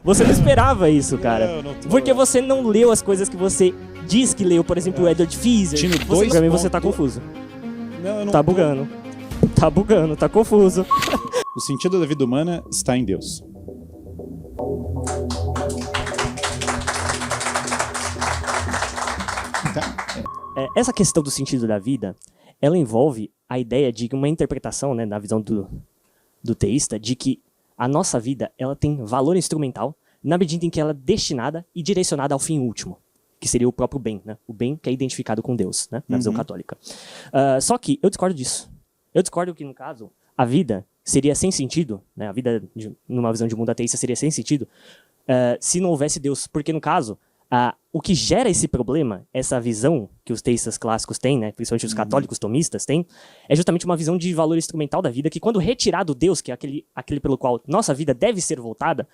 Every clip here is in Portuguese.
Você não esperava isso, cara. Não tô... Porque você não leu as coisas que você diz que leu. Por exemplo, o Edward Fischer. Pra mim você tá confuso. Não, eu não tá bugando. Tá bugando, tá confuso. O sentido da vida humana está em Deus. Essa questão do sentido da vida, ela envolve a ideia de uma interpretação, né, na visão do teísta, de que a nossa vida ela tem valor instrumental na medida em que ela é destinada e direcionada ao fim último, que seria o próprio bem, né? O bem que é identificado com Deus, né? Na visão católica. Só que eu discordo disso. Eu discordo que, no caso, a vida seria sem sentido, né? A vida, numa visão de mundo ateísta, seria sem sentido se não houvesse Deus. Porque, no caso, o que gera esse problema, essa visão que os teístas clássicos têm, né? Principalmente os católicos tomistas têm, é justamente uma visão de valor instrumental da vida, que quando retirado Deus, que é aquele pelo qual nossa vida deve ser voltada,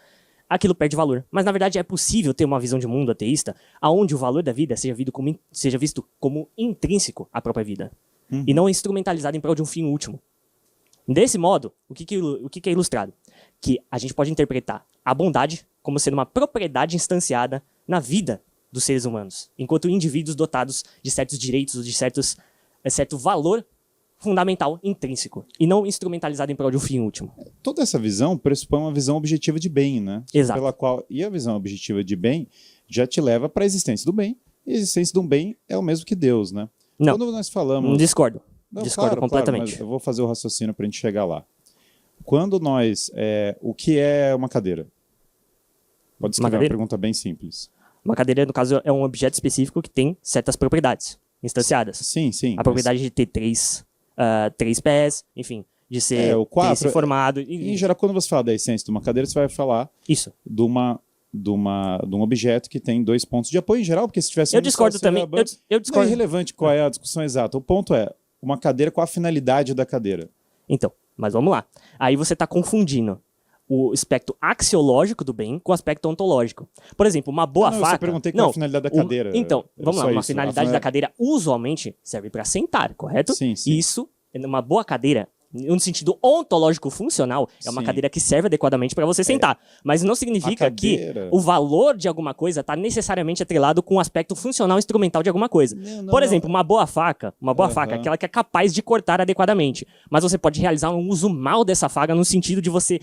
aquilo perde valor. Mas, na verdade, é possível ter uma visão de mundo ateísta onde o valor da vida seja visto como intrínseco à própria vida. E não instrumentalizado em prol de um fim último. Desse modo, o que é ilustrado? Que a gente pode interpretar a bondade como sendo uma propriedade instanciada na vida dos seres humanos, enquanto indivíduos dotados de certos direitos ou de certo valor fundamental intrínseco, e não instrumentalizado em prol de um fim último. Toda essa visão pressupõe uma visão objetiva de bem, né? Exato. E a visão objetiva de bem já te leva para a existência do bem, e a existência do bem é o mesmo que Deus, né? Não, quando nós falamos... discordo. Não, discordo claro, completamente. Claro, mas eu vou fazer o raciocínio para a gente chegar lá. Quando nós... o que é uma cadeira? Pode escrever uma pergunta bem simples. Uma cadeira, no caso, é um objeto específico que tem certas propriedades instanciadas. Sim, sim. A propriedade de ter três pés, enfim, de ser formado. Em geral, quando você fala da essência de uma cadeira, você vai falar isso. De um objeto que tem 2 pontos de apoio em geral, porque se tivesse... Eu discordo também. Eu discordo. Não é irrelevante qual é a discussão exata. O ponto é, uma cadeira, qual a finalidade da cadeira? Então, mas vamos lá. Aí você está confundindo o aspecto axiológico do bem com o aspecto ontológico. Por exemplo, uma boa faca... Eu só perguntei qual é a finalidade da cadeira. Então, vamos lá. Uma finalidade da cadeira usualmente serve para sentar, correto? Sim. Isso, uma boa cadeira, no sentido ontológico funcional, é uma cadeira que serve adequadamente para você sentar. Mas não significa que o valor de alguma coisa está necessariamente atrelado com o aspecto funcional instrumental de alguma coisa. Por exemplo, uma boa faca, aquela que é capaz de cortar adequadamente. Mas você pode realizar um uso mal dessa faca no sentido de você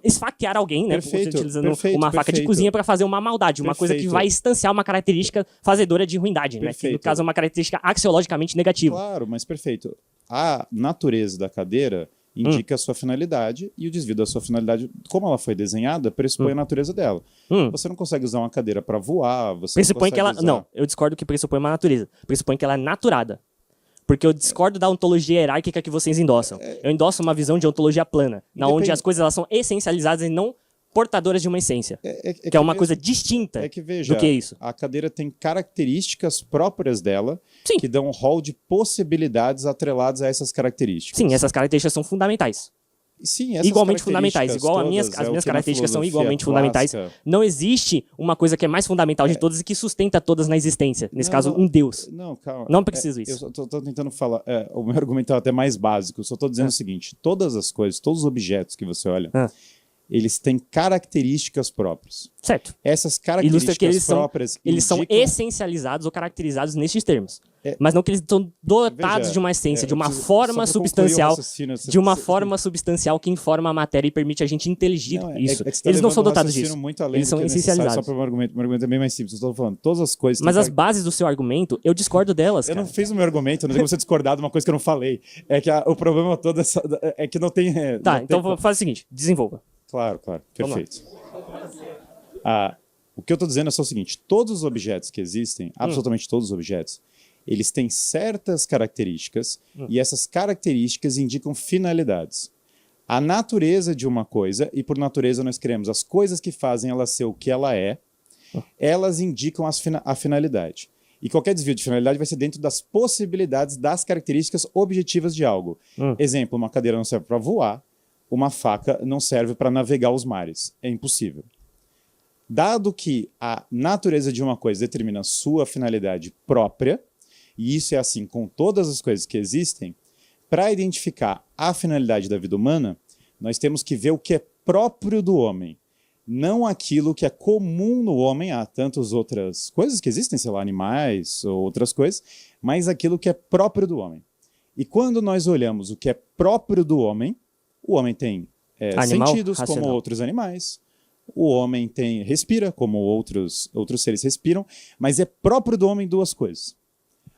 esfaquear alguém, né? Utilizando uma faca de cozinha para fazer uma maldade, uma coisa que vai instanciar uma característica fazedora de ruindade, né? Que no caso é uma característica axiologicamente negativa. Claro, mas perfeito. A natureza da cadeira indica a sua finalidade e o desvio da sua finalidade, como ela foi desenhada, pressupõe a natureza dela. Você não consegue usar uma cadeira para voar, você pressupõe que ela... Não, eu discordo que pressupõe uma natureza. Pressupõe que ela é naturada. Porque eu discordo da ontologia hierárquica que vocês endossam. Eu endosso uma visão de ontologia plana, onde as coisas elas são essencializadas e não portadoras de uma essência. Que é uma coisa distinta do que isso. A cadeira tem características próprias dela que dão um rol de possibilidades atreladas a essas características. Sim, essas características são fundamentais. Sim, essas igualmente fundamentais. Igual as minhas características são igualmente fundamentais. Não existe uma coisa que é mais fundamental de todas e que sustenta todas na existência. Nesse caso, um Deus. Não, calma. Não preciso isso. Eu só tô tentando falar... o meu argumento é até mais básico. Eu só tô dizendo o seguinte. Todas as coisas, todos os objetos que você olha... Eles têm características próprias. Certo. Essas características próprias eles são essencializados ou caracterizados nesses termos. Mas não que eles estão dotados de uma essência, de uma forma substancial, substancial que informa a matéria e permite a gente inteligir isso. Eles não são dotados disso. Eles são essencializados. Só para meu argumento é bem mais simples. Eu estou falando, todas as coisas... Mas as bases do seu argumento, eu discordo delas, Eu não fiz o meu argumento, não tem como você discordar de uma coisa que eu não falei. É que o problema todo é que não tem... Então faz o seguinte, desenvolva. Claro, perfeito. O que eu estou dizendo é só o seguinte, todos os objetos que existem, absolutamente todos os objetos, eles têm certas características e essas características indicam finalidades. A natureza de uma coisa, e por natureza nós queremos as coisas que fazem ela ser o que ela é, elas indicam a finalidade. E qualquer desvio de finalidade vai ser dentro das possibilidades das características objetivas de algo. Exemplo, uma cadeira não serve para voar, uma faca não serve para navegar os mares. É impossível. Dado que a natureza de uma coisa determina a sua finalidade própria, e isso é assim com todas as coisas que existem, para identificar a finalidade da vida humana, nós temos que ver o que é próprio do homem. não aquilo que é comum no homem, há tantas outras coisas que existem, sei lá, animais ou outras coisas, mas aquilo que é próprio do homem. E quando nós olhamos o que é próprio do homem, o homem tem Animal, sentidos como racional. outros animais, o homem respira como outros seres respiram, mas é próprio do homem duas coisas.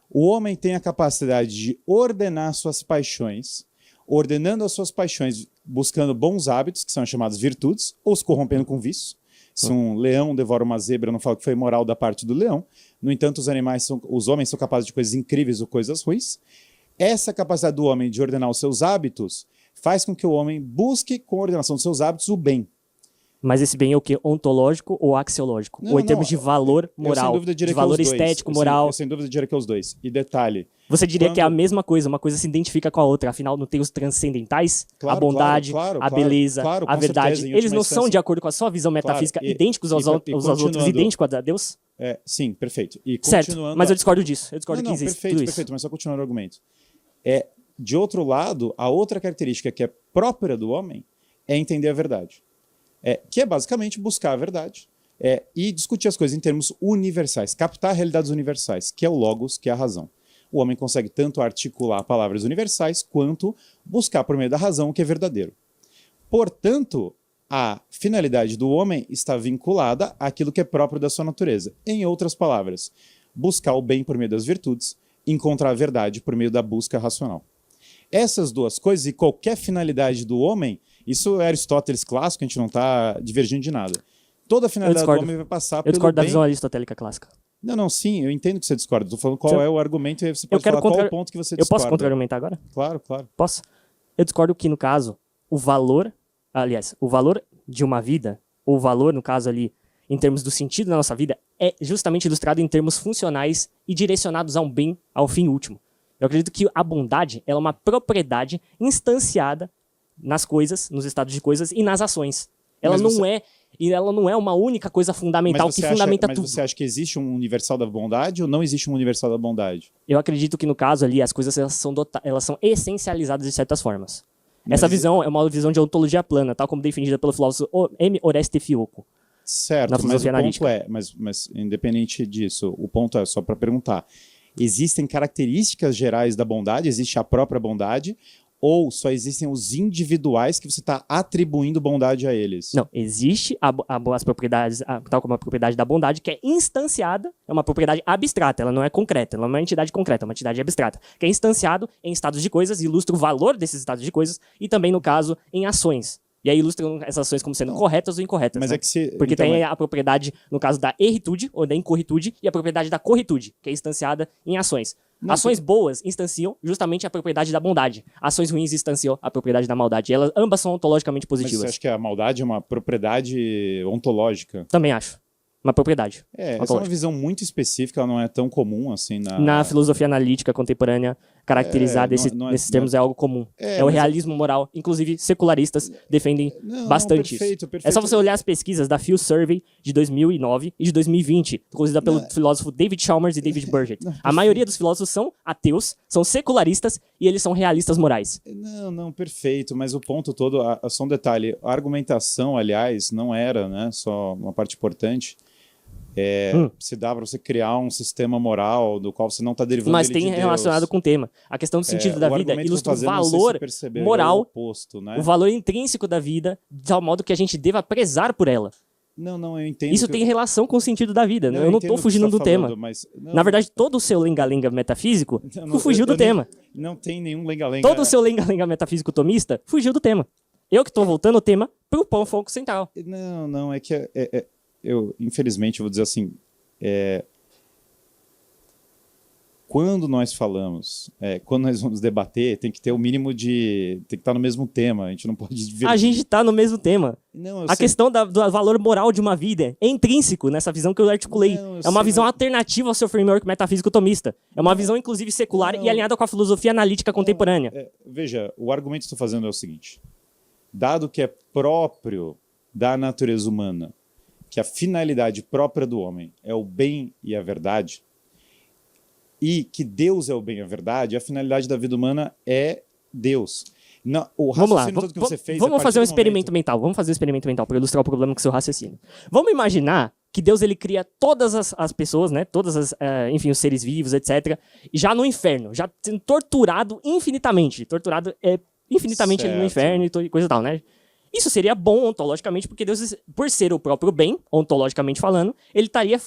O homem tem a capacidade de ordenar suas paixões, ordenando as suas paixões, buscando bons hábitos, que são chamados virtudes, ou se corrompendo com vício. Se um leão devora uma zebra, eu não falo que foi moral da parte do leão. No entanto, os homens são capazes de coisas incríveis ou coisas ruins. Essa capacidade do homem de ordenar os seus hábitos faz com que o homem busque, com a ordenação dos seus hábitos, o bem. Mas esse bem é o quê? Ontológico ou axiológico? Não, ou em termos de valor eu moral, sem dúvida diria de que é os valor dois. estético, moral. Eu sem dúvida diria que é os dois. E detalhe, Você diria que é a quando- mesma coisa, uma coisa se identifica com a outra, afinal não tem os transcendentais, a Claro, bondade, claro, a claro, beleza, claro, a com verdade. certeza, em Eles última não são instância. de acordo com a sua visão metafísica, Claro, idênticos aos outros, continuando- idênticos a Deus? sim, perfeito. E Certo, continuando mas eu discordo disso. Eu discordo Não, que existe perfeito, tudo isso. perfeito, mas só continuando o argumento. De outro lado, a outra característica que é própria do homem é entender a verdade. Que é basicamente buscar a verdade e discutir as coisas em termos universais, captar realidades universais, que é o logos, que é a razão. O homem consegue tanto articular palavras universais quanto buscar por meio da razão o que é verdadeiro. Portanto, a finalidade do homem está vinculada àquilo que é próprio da sua natureza. Em outras palavras, buscar o bem por meio das virtudes, encontrar a verdade por meio da busca racional. Essas duas coisas e qualquer finalidade do homem, isso é Aristóteles clássico, a gente não está divergindo de nada. Toda a finalidade do homem vai passar Eu pelo discordo da bem. visão aristotélica clássica. Não, sim, eu entendo que você discorda. Estou falando qual é o argumento e aí você pode quero falar qual é contra- o ponto que você Eu discorda. posso contra-argumentar agora? Claro, claro. Posso? Eu discordo que, no caso, o valor de uma vida, ou o valor, no caso ali, em termos do sentido da nossa vida, é justamente ilustrado em termos funcionais e direcionados a um bem, ao fim último. Eu acredito que a bondade ela é uma propriedade instanciada nas coisas, nos estados de coisas e nas ações. Ela não é uma única coisa fundamental que fundamenta tudo. Mas você acha que existe um universal da bondade ou não existe um universal da bondade? Eu acredito que, no caso ali, as coisas elas são essencializadas de certas formas. Essa visão é uma visão de ontologia plana, tal como definida pelo filósofo M. Oreste Fiocco. Certo, Na mas o filosofia ponto analítica. mas independente disso, o ponto é só para perguntar, existem características gerais da bondade, existe a própria bondade, ou só existem os individuais que você está atribuindo bondade a eles? Não, existe as propriedades, tal como a propriedade da bondade, que é instanciada, é uma propriedade abstrata, ela não é concreta, ela não é uma entidade concreta, é uma entidade abstrata, que é instanciado em estados de coisas, ilustra o valor desses estados de coisas e também, no caso, em ações. E aí ilustram essas ações como sendo corretas ou incorretas. Mas né? é que se... Porque então, tem a propriedade, no caso da erritude ou da incorritude, e a propriedade da corritude, que é instanciada em ações. Não, Ações boas instanciam justamente a propriedade da bondade. Ações ruins instanciam a propriedade da maldade. Elas ambas são ontologicamente Mas positivas. você acha que a maldade é uma propriedade ontológica? Também acho. Uma propriedade. Essa é uma ontológica. visão muito específica, ela não é tão comum assim na... Na filosofia analítica contemporânea, caracterizar não nesses termos é algo comum. É o mas- realismo moral. Inclusive, secularistas defendem bastante isso. perfeito, perfeito. É só você olhar as pesquisas da Phil Survey de 2009 e de 2020, conduzida pelo filósofo David Chalmers e David Burgett. A maioria dos filósofos são ateus, são secularistas e eles são realistas morais. Não, perfeito, mas o ponto todo, só um detalhe, a argumentação, aliás, não era, né, só uma parte importante, se dá para você criar um sistema moral do qual você não está derivando Mas ele tem de Deus. relacionado com o tema. A questão do sentido da O vida argumento que eu ilustra tô o fazendo, não sei se valor você percebeu, moral, é o oposto, né? o valor intrínseco da vida, de tal modo que a gente deva prezar por ela. Não, eu entendo. Isso que tem relação com o sentido da vida. Eu não entendo o estou que fugindo você do tá tema. falando, mas, não, Na verdade, todo o seu lenga-lenga metafísico fugiu do tema. Não tem nenhum lenga-lenga. Todo o seu lenga-lenga metafísico tomista fugiu do tema. Eu que estou voltando o tema para o foco central. Não, é que eu, infelizmente, vou dizer assim, quando nós falamos, quando nós vamos debater, tem que ter o mínimo de... tem que estar no mesmo tema, a gente não pode divergir. A gente está no mesmo tema. Não, eu A sei- questão do valor moral de uma vida é intrínseco nessa visão que eu articulei. Não, eu É uma sei, visão mas- alternativa ao seu framework metafísico tomista. É uma visão, inclusive, secular Não. e alinhada com a filosofia analítica contemporânea. Veja, o argumento que estou fazendo é o seguinte. Dado que é próprio da natureza humana, que a finalidade própria do homem é o bem e a verdade, e que Deus é o bem e a verdade, a finalidade da vida humana é Deus. Não, o Vamos lá, raciocínio todo que você fez... vamos a fazer um partir do experimento mental. Vamos fazer um experimento mental para ilustrar o problema com o seu raciocínio. Vamos imaginar que Deus ele cria todas as pessoas, né? Todas as, enfim, os seres vivos, etc. Já no inferno, já sendo torturado infinitamente. Torturado infinitamente ali no inferno e coisa e tal, né? Isso seria bom ontologicamente, porque Deus, por ser o próprio bem, ontologicamente falando, ele estaria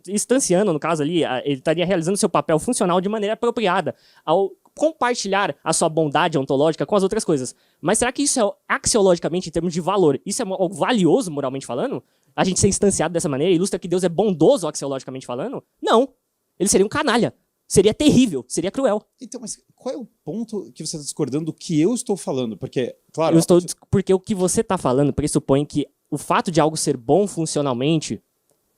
instanciando, no caso ali, ele estaria realizando seu papel funcional de maneira apropriada, ao compartilhar a sua bondade ontológica com as outras coisas. Mas será que isso é axiologicamente, em termos de valor, isso é valioso moralmente falando? A gente ser instanciado dessa maneira ilustra que Deus é bondoso axiologicamente falando? Não. Ele seria um canalha. Seria terrível, seria cruel. Então, mas qual é o ponto que você está discordando do que eu estou falando? Porque, claro... Porque o que você está falando pressupõe que o fato de algo ser bom funcionalmente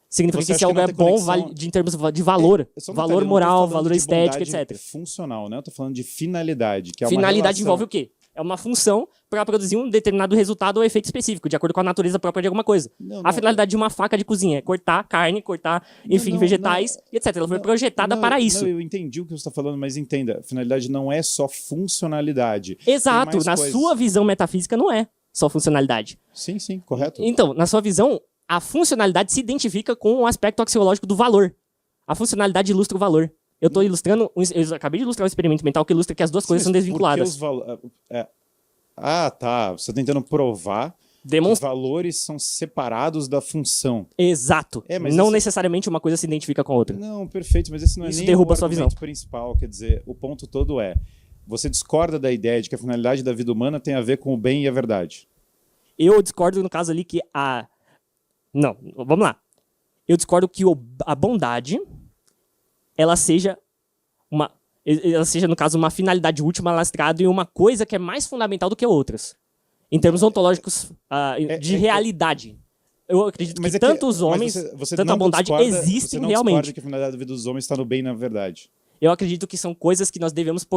significa que esse algo é bom em termos de valor. Valor moral, valor estético, etc. Funcional, né? Eu estou falando de finalidade. Que é finalidade envolve o quê? É uma função para produzir um determinado resultado ou efeito específico, de acordo com a natureza própria de alguma coisa. A finalidade de uma faca de cozinha é cortar carne, cortar, enfim, vegetais, etc. Ela foi projetada para isso. Eu entendi o que você está falando, mas entenda, a finalidade não é só funcionalidade. Exato, na sua visão metafísica não é só funcionalidade. Sim, correto. Então, na sua visão, a funcionalidade se identifica com o aspecto axiológico do valor. A funcionalidade ilustra o valor. Eu estou ilustrando, eu acabei de ilustrar um experimento mental que ilustra que as duas coisas são desvinculadas. Tá. Você está tentando provar que valores são separados da função. Exato. Mas não necessariamente uma coisa se identifica com a outra. Não, perfeito, mas esse não é nem derruba o a sua visão principal. Quer dizer, o ponto todo é, você discorda da ideia de que a finalidade da vida humana tem a ver com o bem e a verdade. Eu discordo no caso ali que a... Não, vamos lá. Eu discordo que a bondade... ela seja, no caso, uma finalidade última lastrada em uma coisa que é mais fundamental do que outras. Em termos ontológicos de realidade. Eu acredito que tanto os homens, tanto a bondade existem realmente. Você não discorda que a finalidade da vida dos homens está no bem e na verdade. Eu acredito que são coisas que nós devemos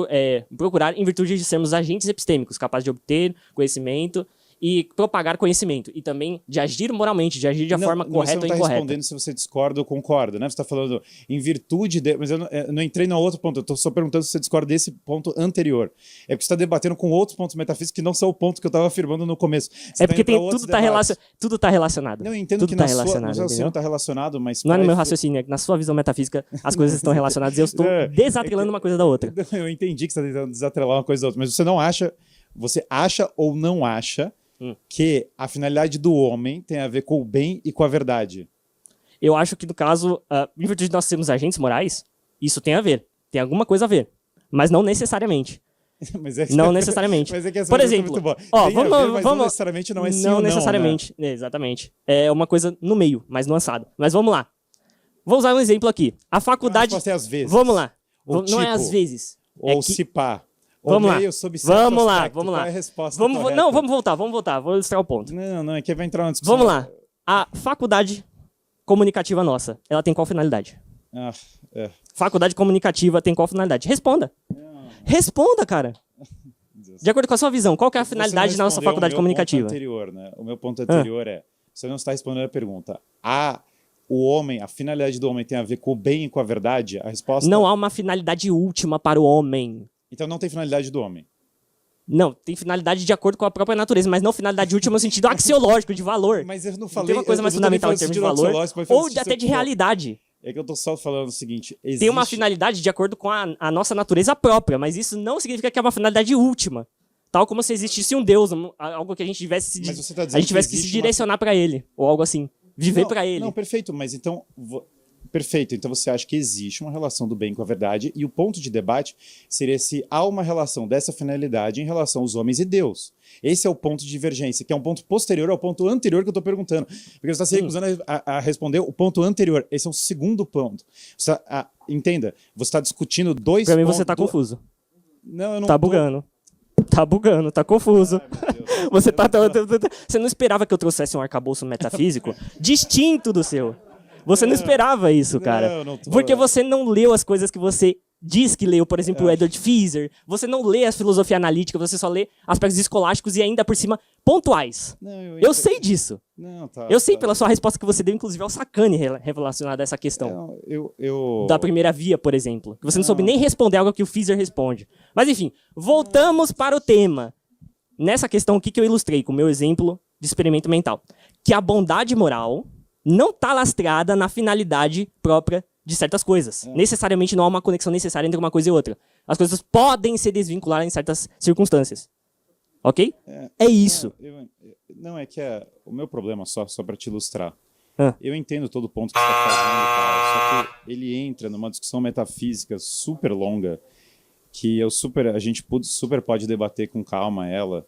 procurar em virtude de sermos agentes epistêmicos, capazes de obter conhecimento e propagar conhecimento. E também de agir moralmente, de agir de forma correta ou incorreta. Você não está respondendo se você discorda ou concorda, né? Você está falando em virtude de... Mas eu não entrei no outro ponto, eu estou só perguntando se você discorda desse ponto anterior. É porque você está debatendo com outros pontos metafísicos que não são o ponto que eu estava afirmando no começo. Você porque tudo está relacionado. Não, eu entendo tudo que tá no seu raciocínio está relacionado, mas... Não é no meu raciocínio, é que na sua visão metafísica as coisas estão relacionadas e eu estou desatrelando uma coisa da outra. Eu entendi que você está tentando desatrelar uma coisa da outra, mas você não acha... Você acha ou não acha que a finalidade do homem tem a ver com o bem e com a verdade? Eu acho que, no caso, em virtude de nós sermos agentes morais, isso tem a ver. Tem alguma coisa a ver. Mas não necessariamente. Não necessariamente. Mas é que essa por exemplo, é muito boa. Vamos, não necessariamente não é sim não ou não, necessariamente. Né? Exatamente. É uma coisa no meio, mais nuançada. Mas vamos lá. Vou usar um exemplo aqui. A faculdade... É às vezes. Vamos lá. Ou não é às vezes. Ou se pá. Vamos lá. Vamos lá. Qual é a resposta vamos voltar. Vou ilustrar o ponto. Não, é que vai entrar uma discussão. Vamos lá. A faculdade comunicativa nossa, ela tem qual finalidade? Faculdade comunicativa tem qual finalidade? Responda. Responda, cara. De acordo com a sua visão, qual que é a finalidade da nossa faculdade comunicativa? O meu ponto anterior é, você não está respondendo a pergunta. O homem, a finalidade do homem tem a ver com o bem e com a verdade? A resposta... Não há uma finalidade última para o homem. Então não tem finalidade do homem? Não, tem finalidade de acordo com a própria natureza, mas não finalidade última no sentido axiológico, de valor. Mas eu não falei... Tem uma coisa mais fundamental em termos de valor, ou até de realidade. É que eu tô só falando o seguinte... Tem uma finalidade de acordo com a nossa natureza própria, mas isso não significa que é uma finalidade última. Tal como se existisse um Deus, algo que a gente tivesse que se direcionar para ele, ou algo assim. Viver para ele. Não, perfeito, mas então... Perfeito, então você acha que existe uma relação do bem com a verdade e o ponto de debate seria se há uma relação dessa finalidade em relação aos homens e Deus. Esse é o ponto de divergência, que é um ponto posterior ao ponto anterior que eu estou perguntando. Porque você está se recusando a responder o ponto anterior. Esse é o segundo ponto. Entenda, você está discutindo dois pontos... Para mim você está confuso. Não, eu não Tá bugando. Tá bugando, tá confuso. Você não esperava que eu trouxesse um arcabouço metafísico distinto do seu. Você não esperava isso, cara. Porque você não leu as coisas que você diz que leu, por exemplo, o Edward Feser. Você não lê a filosofia analítica, você só lê aspectos escolásticos e ainda por cima pontuais. Eu sei disso. Eu sei pela sua resposta que você deu, inclusive, ao Sacani relacionada a essa questão. Da primeira via, por exemplo. Que você não soube nem responder algo que o Feser responde. Mas enfim, voltamos para o tema. nessa questão, o que eu ilustrei com o meu exemplo de experimento mental? Que a bondade moral não está lastreada na finalidade própria de certas coisas. Necessariamente não há uma conexão necessária entre uma coisa e outra. As coisas podem se desvincular em certas circunstâncias. Ok? É isso. Não, é que o meu problema, só para te ilustrar, Ah. eu entendo todo o ponto que você está fazendo e tal, só que ele entra numa discussão metafísica super longa, que a gente super pode debater com calma ela,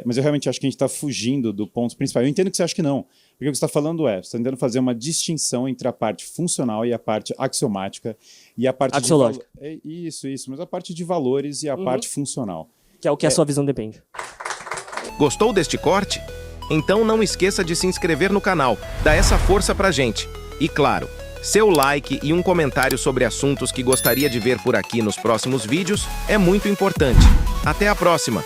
mas eu realmente acho que a gente está fugindo do ponto principal. Eu entendo que você acha que não, porque o que você está falando você está tentando fazer uma distinção entre a parte funcional e a parte axiomática, e a parte axiológica. Isso, mas a parte de valores e a parte funcional. Que é o que a sua visão depende. Gostou deste corte? Então não esqueça de se inscrever no canal, dá essa força pra gente. E claro, seu like e um comentário sobre assuntos que gostaria de ver por aqui nos próximos vídeos é muito importante. Até a próxima!